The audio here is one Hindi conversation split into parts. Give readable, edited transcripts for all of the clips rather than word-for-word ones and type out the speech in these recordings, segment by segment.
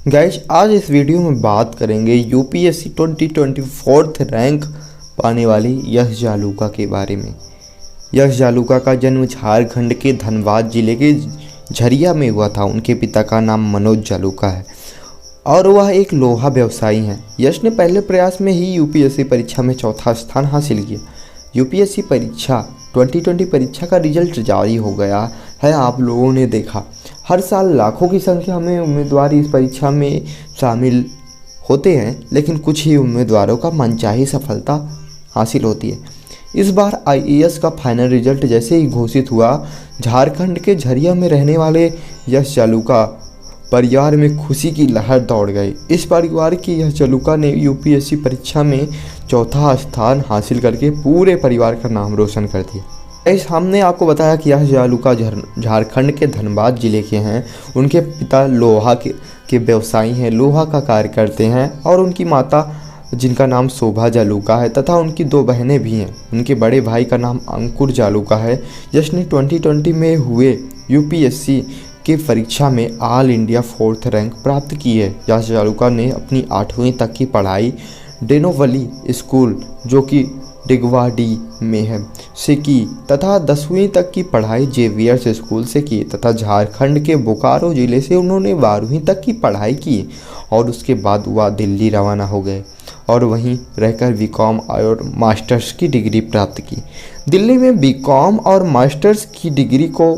गाइस, आज इस वीडियो में बात करेंगे यूपीएससी 2024 रैंक पाने वाली यश जालूका के बारे में। यश जालूका का जन्म झारखंड के धनबाद जिले के झरिया में हुआ था। उनके पिता का नाम मनोज जालूका है और वह एक लोहा व्यवसायी हैं। यश ने पहले प्रयास में ही यूपीएससी परीक्षा में चौथा स्थान हासिल किया। यूपीएससी परीक्षा 2020 परीक्षा का रिजल्ट जारी हो गया है। आप लोगों ने देखा, हर साल लाखों की संख्या में उम्मीदवार इस परीक्षा में शामिल होते हैं, लेकिन कुछ ही उम्मीदवारों का मनचाही सफलता हासिल होती है। इस बार आईएएस का फाइनल रिजल्ट जैसे ही घोषित हुआ, झारखंड के झरिया में रहने वाले यश जालूका परिवार में खुशी की लहर दौड़ गई। इस परिवार की यश जालूका ने यूपीएससी परीक्षा में चौथा स्थान हासिल करके पूरे परिवार का नाम रोशन कर दिया। हमने आपको बताया कि यश जालूका झारखंड के धनबाद जिले के हैं। उनके पिता लोहा के व्यवसायी हैं, लोहा का कार्य करते हैं और उनकी माता जिनका नाम शोभा जालूका है तथा उनकी दो बहनें भी हैं। उनके बड़े भाई का नाम अंकुर जालूका है। यश ने 2020 में हुए यूपीएससी की परीक्षा में ऑल इंडिया 4th रैंक प्राप्त की है। यश जालूका ने अपनी 8वीं तक की पढ़ाई डेनोवली स्कूल, जो कि डिगवाडी में है, से की तथा 10वीं तक की पढ़ाई जेवियर्स स्कूल से की तथा झारखंड के बोकारो जिले से उन्होंने 12वीं तक की पढ़ाई की और उसके बाद वह दिल्ली रवाना हो गए और वहीं रहकर बीकॉम और मास्टर्स की डिग्री प्राप्त की। दिल्ली में बीकॉम और मास्टर्स की डिग्री को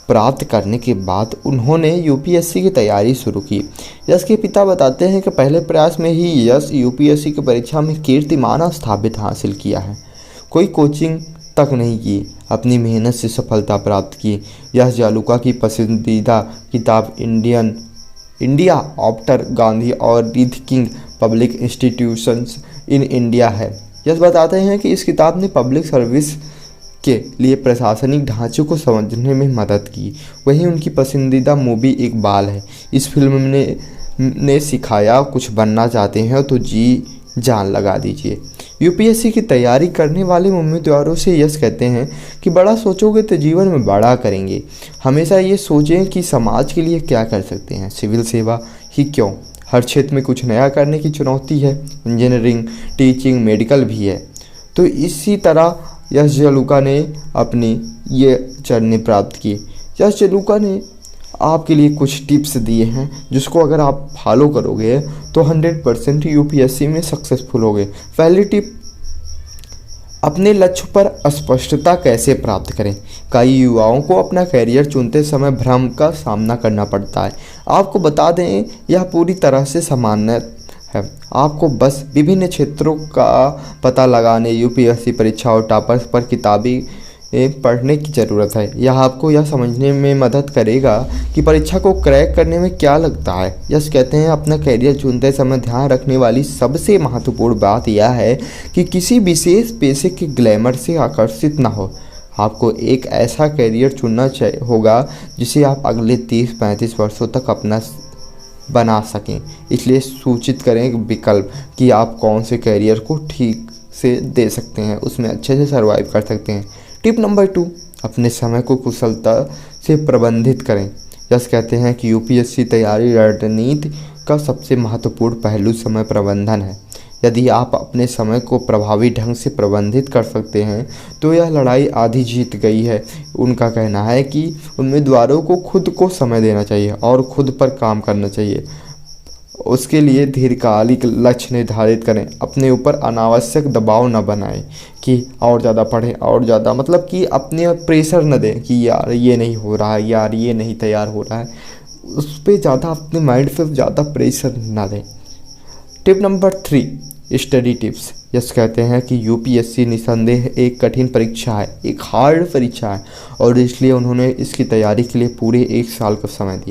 प्राप्त करने के बाद उन्होंने यूपीएससी की तैयारी शुरू की। यश के पिता बताते हैं कि पहले प्रयास में ही यश यूपीएससी की परीक्षा में कीर्तिमान स्थापित हासिल किया है। कोई कोचिंग तक नहीं की, अपनी मेहनत से सफलता प्राप्त की। यश जालूका की पसंदीदा किताब इंडिया आफ्टर गांधी और rethinking public institutions in India है। यश बताते हैं कि इस किताब ने पब्लिक सर्विस के लिए प्रशासनिक ढांचे को समझने में मदद की। वहीं उनकी पसंदीदा मूवी इकबाल है। इस फिल्म ने सिखाया, कुछ बनना चाहते हैं तो जी जान लगा दीजिए। यूपीएससी की तैयारी करने वाले उम्मीदवारों से यश कहते हैं कि बड़ा सोचोगे तो जीवन में बड़ा करेंगे। हमेशा ये सोचें कि समाज के लिए क्या कर सकते हैं। सिविल सेवा ही क्यों, हर क्षेत्र में कुछ नया करने की चुनौती है। इंजीनियरिंग, टीचिंग, मेडिकल भी है। तो इसी तरह यश जालूका ने अपनी ये जर्नी प्राप्त की। यश जालूका ने आपके लिए कुछ टिप्स दिए हैं जिसको अगर आप फॉलो करोगे तो 100% यूपीएससी में सक्सेसफुल होगे। पहली टिप, अपने लक्ष्य पर स्पष्टता कैसे प्राप्त करें। कई युवाओं को अपना करियर चुनते समय भ्रम का सामना करना पड़ता है। आपको बता दें, यह पूरी तरह से सामान्य है। आपको बस विभिन्न क्षेत्रों का पता लगाने, यूपीएससी परीक्षा और टॉपर्स पर किताबें पढ़ने की ज़रूरत है। यह आपको यह समझने में मदद करेगा कि परीक्षा को क्रैक करने में क्या लगता है। यश कहते हैं, अपना करियर चुनते समय ध्यान रखने वाली सबसे महत्वपूर्ण बात यह है कि किसी विशेष पेशे के ग्लैमर से आकर्षित ना हो। आपको एक ऐसा करियर चुनना होगा जिसे आप अगले 30-35 वर्षों तक अपना बना सकें। इसलिए सूचित करें विकल्प कि आप कौन से करियर को ठीक से दे सकते हैं, उसमें अच्छे से सर्वाइव कर सकते हैं। टिप नंबर 2, अपने समय को कुशलता से प्रबंधित करें। यश कहते हैं कि यूपीएससी तैयारी रणनीति का सबसे महत्वपूर्ण पहलू समय प्रबंधन है। यदि आप अपने समय को प्रभावी ढंग से प्रबंधित कर सकते हैं तो यह लड़ाई आधी जीत गई है। उनका कहना है कि उम्मीदवारों को खुद को समय देना चाहिए और खुद पर काम करना चाहिए। उसके लिए दीर्घकालिक लक्ष्य निर्धारित करें। अपने ऊपर अनावश्यक दबाव न बनाएं कि और ज़्यादा पढ़ें और ज़्यादा, मतलब कि अपने प्रेशर न दें कि यार ये नहीं हो रहा है, यार ये नहीं तैयार हो रहा है। उस पर ज़्यादा अपने माइंड पे ज़्यादा प्रेशर ना दें। Tip number 3, study tips. Yash कहते हैं कि यूपीएससी निसंदेह एक कठिन परीक्षा है, एक हार्ड परीक्षा है और इसलिए उन्होंने इसकी तैयारी के लिए पूरे 1 साल का समय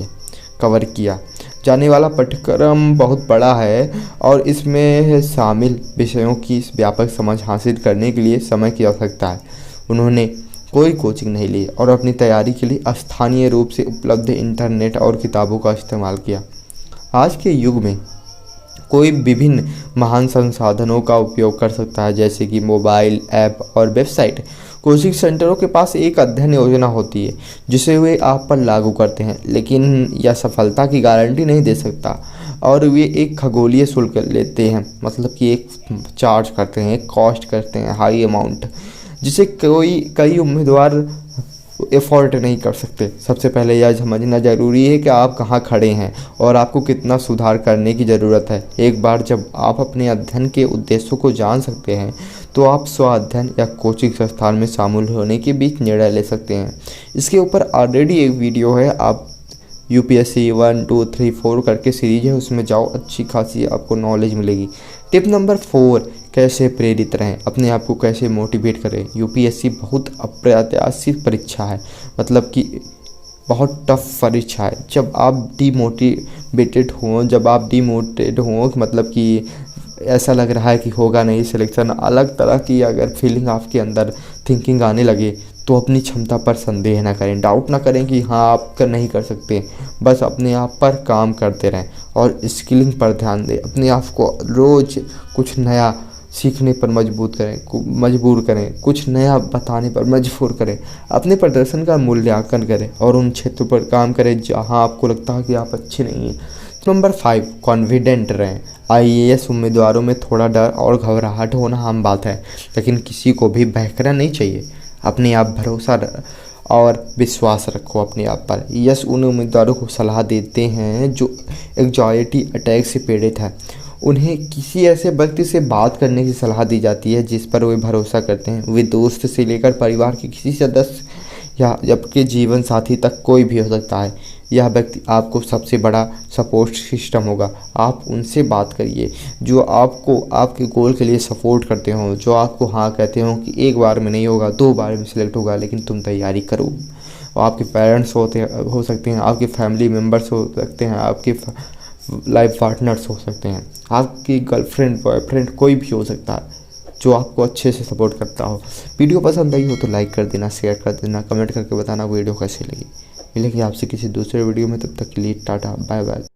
कवर किया जाने वाला पाठ्यक्रम बहुत बड़ा है और इसमें शामिल विषयों की व्यापक समझ हासिल करने के लिए समय की आवश्यकता है। उन्होंने कोई कोचिंग नहीं ली और अपनी तैयारी के लिए स्थानीय रूप से उपलब्ध इंटरनेट और किताबों का इस्तेमाल किया। आज के युग में कोई विभिन्न महान संसाधनों का उपयोग कर सकता है, जैसे कि मोबाइल ऐप और वेबसाइट। कोचिंग सेंटरों के पास एक अध्ययन योजना होती है जिसे वे आप पर लागू करते हैं, लेकिन यह सफलता की गारंटी नहीं दे सकता। और वे एक खगोलीय शुल्क लेते हैं, मतलब कि एक चार्ज करते हैं, एक कॉस्ट करते हैं हाई अमाउंट, जिसे कई उम्मीदवार एफोर्ड नहीं कर सकते। सबसे पहले यह समझना ज़रूरी है कि आप कहाँ खड़े हैं और आपको कितना सुधार करने की ज़रूरत है। एक बार जब आप अपने अध्ययन के उद्देश्यों को जान सकते हैं तो आप स्व अध्ययन या कोचिंग संस्थान में शामिल होने के बीच निर्णय ले सकते हैं। इसके ऊपर ऑलरेडी एक वीडियो है, आप यूपीएससी 1, 2, 3, 4 करके सीरीज है, उसमें जाओ, अच्छी खासी आपको नॉलेज मिलेगी। टिप नंबर 4, कैसे प्रेरित रहें, अपने आप को कैसे मोटिवेट करें। यूपीएससी बहुत अप्रत्याशित परीक्षा है, मतलब कि बहुत टफ परीक्षा है। जब आप डीमोटिवेटेड हों, मतलब कि ऐसा लग रहा है कि होगा नहीं सिलेक्शन, अलग तरह की अगर फीलिंग आपके अंदर थिंकिंग आने लगे तो अपनी क्षमता पर संदेह ना करें, डाउट ना करें कि हाँ आप नहीं कर सकते। बस अपने आप पर काम करते रहें और स्किलिंग पर ध्यान दें। अपने आप को रोज़ कुछ नया सीखने पर मजबूर करें, कुछ नया बताने पर मजबूर करें। अपने प्रदर्शन का मूल्यांकन करें और उन क्षेत्रों पर काम करें जहां आपको लगता है कि आप अच्छे नहीं हैं। नंबर 5, कॉन्फिडेंट रहें। आईएएस उम्मीदवारों में थोड़ा डर और घबराहट होना आम बात है, लेकिन किसी को भी बहकना नहीं चाहिए। अपने आप भरोसा और विश्वास रखो अपने आप पर। यस उन उम्मीदवारों को सलाह देते हैं जो एंग्जायटी अटैक से पीड़ित है। उन्हें किसी ऐसे व्यक्ति से बात करने की सलाह दी जाती है जिस पर वे भरोसा करते हैं। वे दोस्त से लेकर परिवार के किसी सदस्य या आपके जीवन साथी तक कोई भी हो सकता है। यह व्यक्ति आपको सबसे बड़ा सपोर्ट सिस्टम होगा। आप उनसे बात करिए जो आपको आपके गोल के लिए सपोर्ट करते हो, जो आपको हाँ कहते हो कि एक बार में नहीं होगा, 2 बार में सिलेक्ट होगा, लेकिन तुम तैयारी करो। और आपके पेरेंट्स हो सकते हैं, आपके फैमिली मेम्बर्स हो सकते हैं, आपके लाइफ पार्टनर्स हो सकते हैं, आपकी गर्लफ्रेंड बॉयफ्रेंड कोई भी हो सकता है जो आपको अच्छे से सपोर्ट करता हो। वीडियो पसंद आई हो तो लाइक कर देना, शेयर कर देना, कमेंट करके बताना वीडियो कैसी लगी। मिलेंगे आपसे किसी दूसरे वीडियो में, तब तक के लिए टाटा बाय बाय।